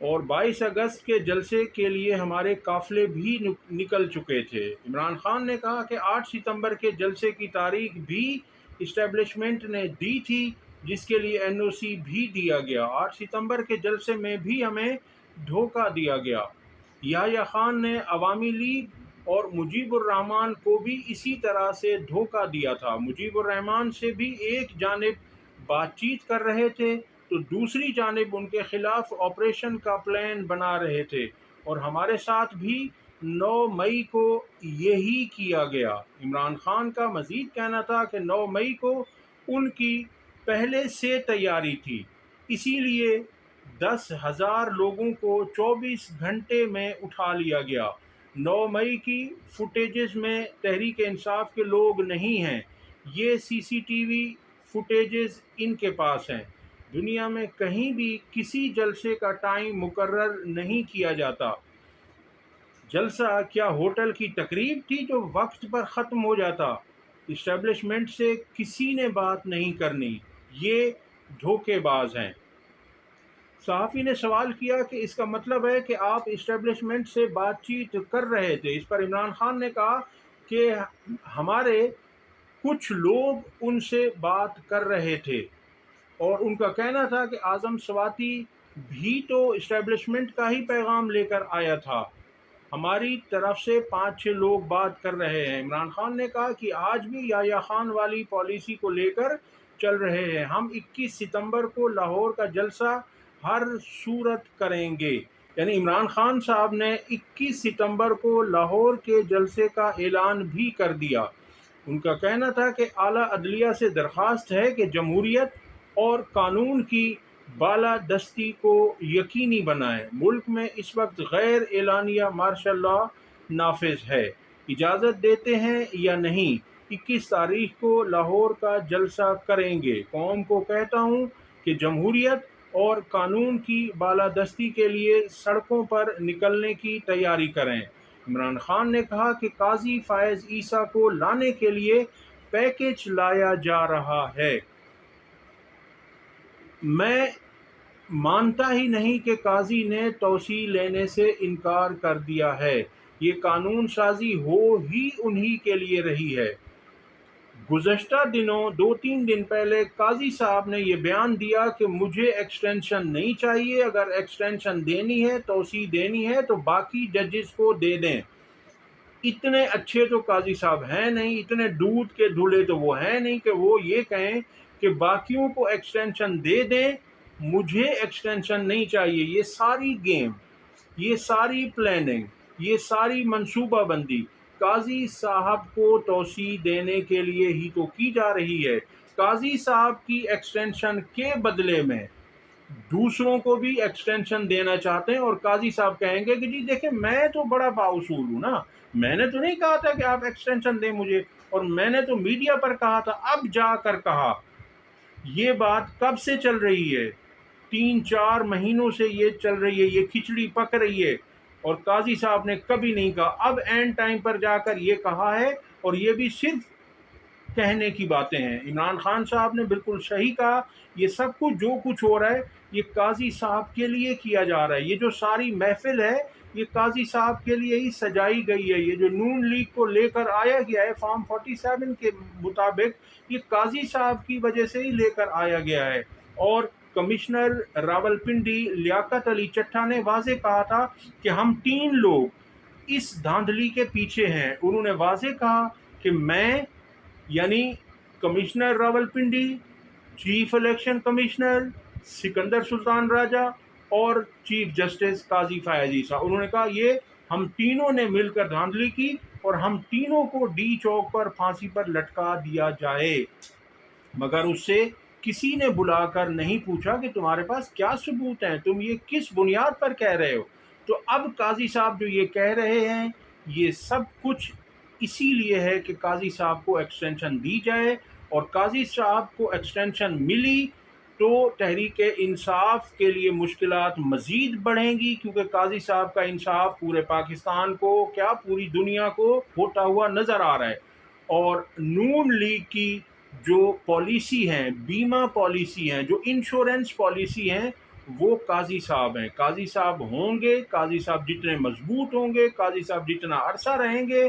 اور 22 اگست کے جلسے کے لیے ہمارے قافلے بھی نکل چکے تھے۔ عمران خان نے کہا کہ 8 ستمبر کے جلسے کی تاریخ بھی اسٹیبلشمنٹ نے دی تھی، جس کے لیے NOC بھی دیا گیا۔ 8 ستمبر کے جلسے میں بھی ہمیں دھوکہ دیا گیا۔ یحییٰ خان نے عوامی لیگ اور مجیب الرحمان کو بھی اسی طرح سے دھوکہ دیا تھا۔ مجیب الرحمان سے بھی ایک جانب بات چیت کر رہے تھے تو دوسری جانب ان کے خلاف آپریشن کا پلان بنا رہے تھے، اور ہمارے ساتھ بھی 9 مئی کو یہی کیا گیا۔ عمران خان کا مزید کہنا تھا کہ 9 مئی کو ان کی پہلے سے تیاری تھی، اسی لیے 10,000 لوگوں کو 24 گھنٹے میں اٹھا لیا گیا۔ 9 مئی کی فوٹیجز میں تحریک انصاف کے لوگ نہیں ہیں، یہ CCTV فوٹیجز ان کے پاس ہیں۔ دنیا میں کہیں بھی کسی جلسے کا ٹائم مقرر نہیں کیا جاتا۔ جلسہ کیا ہوٹل کی تقریب تھی جو وقت پر ختم ہو جاتا؟ اسٹیبلشمنٹ سے کسی نے بات نہیں کرنی، یہ دھوکے باز ہیں۔ صحافی نے سوال کیا کہ اس کا مطلب ہے کہ آپ اسٹیبلشمنٹ سے بات چیت کر رہے تھے۔ اس پر عمران خان نے کہا کہ ہمارے کچھ لوگ ان سے بات کر رہے تھے، اور ان کا کہنا تھا کہ اعظم سواتی بھی تو اسٹیبلشمنٹ کا ہی پیغام لے کر آیا تھا۔ ہماری طرف سے 5-6 لوگ بات کر رہے ہیں۔ عمران خان نے کہا کہ آج بھی یحییٰ خان والی پالیسی کو لے کر چل رہے ہیں، ہم 21 ستمبر کو لاہور کا جلسہ ہر صورت کریں گے۔ یعنی عمران خان صاحب نے 21 ستمبر کو لاہور کے جلسے کا اعلان بھی کر دیا۔ ان کا کہنا تھا کہ اعلیٰ عدلیہ سے درخواست ہے کہ جمہوریت اور قانون کی بالادستی کو یقینی بنائیں۔ ملک میں اس وقت غیر اعلانیہ مارشل لا نافذ ہے، اجازت دیتے ہیں یا نہیں؟ 21 تاریخ کو لاہور کا جلسہ کریں گے۔ قوم کو کہتا ہوں کہ جمہوریت اور قانون کی بالادستی کے لیے سڑکوں پر نکلنے کی تیاری کریں۔ عمران خان نے کہا کہ قاضی فائز عیسیٰ کو لانے کے لیے پیکیج لایا جا رہا ہے۔ میں مانتا ہی نہیں کہ قاضی نے توسیع لینے سے انکار کر دیا ہے، یہ قانون سازی ہو ہی انہی کے لیے رہی ہے۔ گزشتہ دنوں 2-3 دن پہلے قاضی صاحب نے یہ بیان دیا کہ مجھے ایکسٹینشن نہیں چاہیے، اگر ایکسٹینشن دینی ہے، توسیع دینی ہے تو باقی ججز کو دے دیں۔ اتنے اچھے تو قاضی صاحب ہیں نہیں، اتنے دودھ کے دھلے تو وہ ہیں نہیں کہ وہ یہ کہیں کہ باقیوں کو ایکسٹینشن دے دیں، مجھے ایکسٹینشن نہیں چاہیے۔ یہ ساری گیم، یہ ساری پلاننگ، یہ ساری منصوبہ بندی قاضی صاحب کو توسیع دینے کے لیے ہی تو کی جا رہی ہے۔ قاضی صاحب کی ایکسٹینشن کے بدلے میں دوسروں کو بھی ایکسٹینشن دینا چاہتے ہیں، اور قاضی صاحب کہیں گے کہ جی دیکھیں میں تو بڑا بااصول ہوں نا، میں نے تو نہیں کہا تھا کہ آپ ایکسٹینشن دیں مجھے، اور میں نے تو میڈیا پر کہا تھا، اب جا کر کہا۔ یہ بات کب سے چل رہی ہے؟ 3-4 مہینوں سے یہ چل رہی ہے، یہ کھچڑی پک رہی ہے، اور قاضی صاحب نے کبھی نہیں کہا، اب اینڈ ٹائم پر جا کر یہ کہا ہے، اور یہ بھی صرف کہنے کی باتیں ہیں۔ عمران خان صاحب نے بالکل صحیح کہا، یہ سب کچھ جو کچھ ہو رہا ہے یہ قاضی صاحب کے لیے کیا جا رہا ہے، یہ جو ساری محفل ہے یہ قاضی صاحب کے لیے ہی سجائی گئی ہے۔ یہ جو نون لیگ کو لے کر آیا گیا ہے فارم 47 کے مطابق، یہ قاضی صاحب کی وجہ سے ہی لے کر آیا گیا ہے۔ اور کمشنر راولپنڈی لیاقت علی چٹھا نے واضح کہا تھا کہ ہم 3 لوگ اس دھاندلی کے پیچھے ہیں۔ انہوں نے واضح کہا کہ میں یعنی commissioner Rawalpindi, chief election commissioner Sikandar Sultan Raja اور چیف جسٹس قاضی فائز عیسیٰ، انہوں نے کہا یہ ہم تینوں نے مل کر دھاندلی کی، اور ہم تینوں کو ڈی چوک پر پھانسی پر لٹکا دیا جائے۔ مگر اس سے کسی نے بلا کر نہیں پوچھا کہ تمہارے پاس کیا ثبوت ہیں، تم یہ کس بنیاد پر کہہ رہے ہو۔ تو اب قاضی صاحب جو یہ کہہ رہے ہیں یہ سب کچھ اسی لیے ہے کہ قاضی صاحب کو ایکسٹینشن دی جائے، اور قاضی صاحب کو ایکسٹینشن ملی تو تحریک انصاف کے لیے مشکلات مزید بڑھیں گی، کیونکہ قاضی صاحب کا انصاف پورے پاکستان کو کیا پوری دنیا کو ہوتا ہوا نظر آ رہا ہے۔ اور نون لیگ کی جو پالیسی ہیں، بیمہ پالیسی ہیں، جو انشورنس پالیسی ہیں، وہ قاضی صاحب ہیں۔ قاضی صاحب ہوں گے، قاضی صاحب جتنے مضبوط ہوں گے، قاضی صاحب جتنا عرصہ رہیں گے،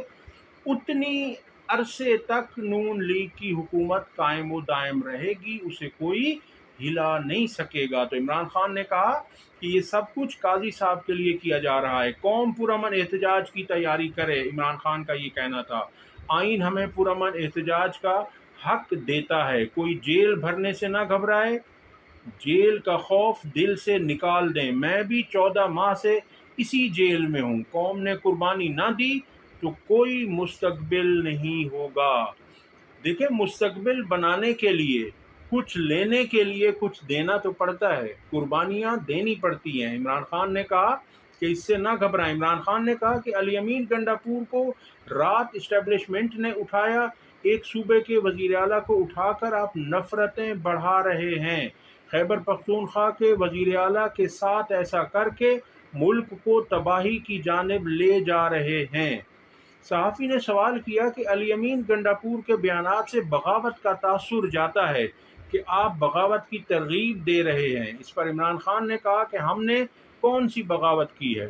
اتنی عرصے تک نون لیگ کی حکومت قائم و دائم رہے گی، اسے کوئی ہلا نہیں سکے گا۔ تو عمران خان نے کہا کہ یہ سب کچھ قاضی صاحب کے لیے کیا جا رہا ہے، قوم پرامن احتجاج کی تیاری کرے۔ عمران خان کا یہ کہنا تھا، آئین ہمیں پرامن احتجاج کا حق دیتا ہے، کوئی جیل بھرنے سے نہ گھبرائے، جیل کا خوف دل سے نکال دیں۔ میں بھی 14 ماہ سے اسی جیل میں ہوں، قوم نے قربانی نہ دی تو کوئی مستقبل نہیں ہوگا۔ دیکھیں، مستقبل بنانے کے لیے، کچھ لینے کے لیے کچھ دینا تو پڑتا ہے، قربانیاں دینی پڑتی ہیں۔ عمران خان نے کہا کہ اس سے نہ گھبرائیں۔ عمران خان نے کہا کہ علی امین گنڈاپور کو رات اسٹیبلشمنٹ نے اٹھایا، ایک صوبے کے وزیر اعلیٰ کو اٹھا کر آپ نفرتیں بڑھا رہے ہیں، خیبر پختونخوا کے وزیر اعلیٰ کے ساتھ ایسا کر کے ملک کو تباہی کی جانب لے جا رہے ہیں۔ صحافی نے سوال کیا کہ علی امین گنڈاپور کے بیانات سے بغاوت کا تاثر جاتا ہے کہ آپ بغاوت کی ترغیب دے رہے ہیں۔ اس پر عمران خان نے کہا کہ ہم نے کون سی بغاوت کی ہے؟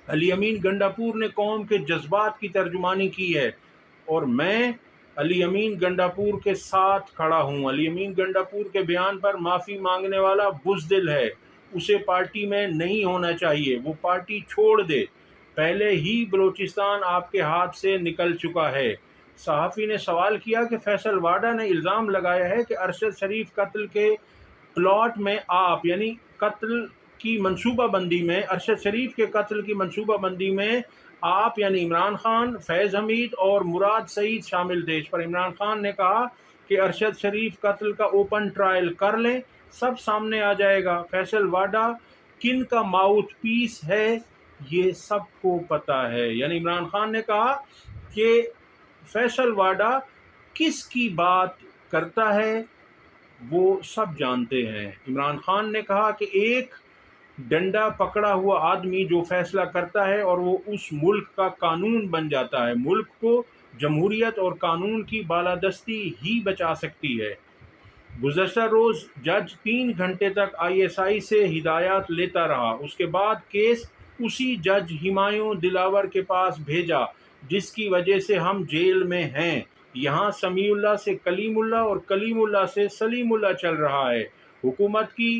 علی امین گنڈاپور نے قوم کے جذبات کی ترجمانی کی ہے اور میں علی امین گنڈاپور کے ساتھ کھڑا ہوں۔ علی امین گنڈاپور کے بیان پر معافی مانگنے والا بزدل ہے، اسے پارٹی میں نہیں ہونا چاہیے، وہ پارٹی چھوڑ دے، پہلے ہی بلوچستان آپ کے ہاتھ سے نکل چکا ہے۔ صحافی نے سوال کیا کہ فیصل واڈا نے الزام لگایا ہے کہ ارشد شریف قتل کے پلاٹ میں آپ، یعنی قتل کی منصوبہ بندی میں، ارشد شریف کے قتل کی منصوبہ بندی میں آپ یعنی عمران خان، فیض حمید اور مراد سعید شامل تھے۔ اس پر عمران خان نے کہا کہ ارشد شریف قتل کا اوپن ٹرائل کر لیں، سب سامنے آ جائے گا۔ فیصل واڈا کن کا ماؤتھ پیس ہے یہ سب کو پتہ ہے، یعنی عمران خان نے کہا کہ فیصل واڈا کس کی بات کرتا ہے وہ سب جانتے ہیں۔ عمران خان نے کہا کہ ایک ڈنڈا پکڑا ہوا آدمی جو فیصلہ کرتا ہے اور وہ اس ملک کا قانون بن جاتا ہے، ملک کو جمہوریت اور قانون کی بالادستی ہی بچا سکتی ہے۔ گزشتہ روز جج 3 گھنٹے تک ISI سے ہدایات لیتا رہا، اس کے بعد کیس اسی جج ہمایوں دلاور کے پاس بھیجا جس کی وجہ سے ہم جیل میں ہیں۔ یہاں سمیع اللہ سے کلیم اللہ اور کلیم اللہ سے سلیم اللہ چل رہا ہے، حکومت کی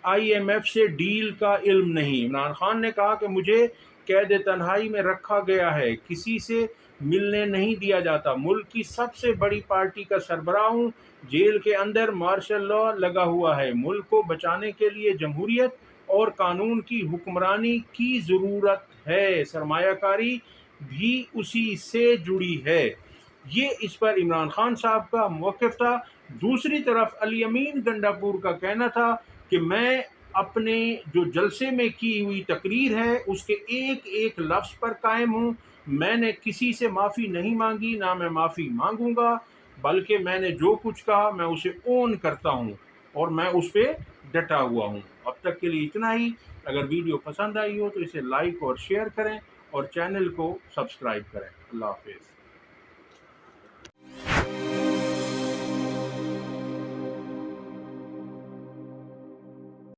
IMF سے ڈیل کا علم نہیں۔ عمران خان نے کہا کہ مجھے قید تنہائی میں رکھا گیا ہے، کسی سے ملنے نہیں دیا جاتا، ملک کی سب سے بڑی پارٹی کا سربراہ ہوں، جیل کے اندر مارشل لا لگا ہوا ہے، ملک کو بچانے کے لیے جمہوریت اور قانون کی حکمرانی کی ضرورت ہے، سرمایہ کاری بھی اسی سے جڑی ہے۔ یہ اس پر عمران خان صاحب کا موقف تھا۔ دوسری طرف علی امین گنڈاپور کا کہنا تھا کہ میں اپنے جو جلسے میں کی ہوئی تقریر ہے اس کے ایک ایک لفظ پر قائم ہوں، میں نے کسی سے معافی نہیں مانگی، نہ میں معافی مانگوں گا، بلکہ میں نے جو کچھ کہا میں اسے اون کرتا ہوں اور میں اس پہ ڈٹا ہوا ہوں۔ اب تک کے لیے اتنا ہی۔ اگر ویڈیو پسند آئی ہو تو اسے لائک اور شیئر کریں اور چینل کو سبسکرائب کریں۔ اللہ حافظ۔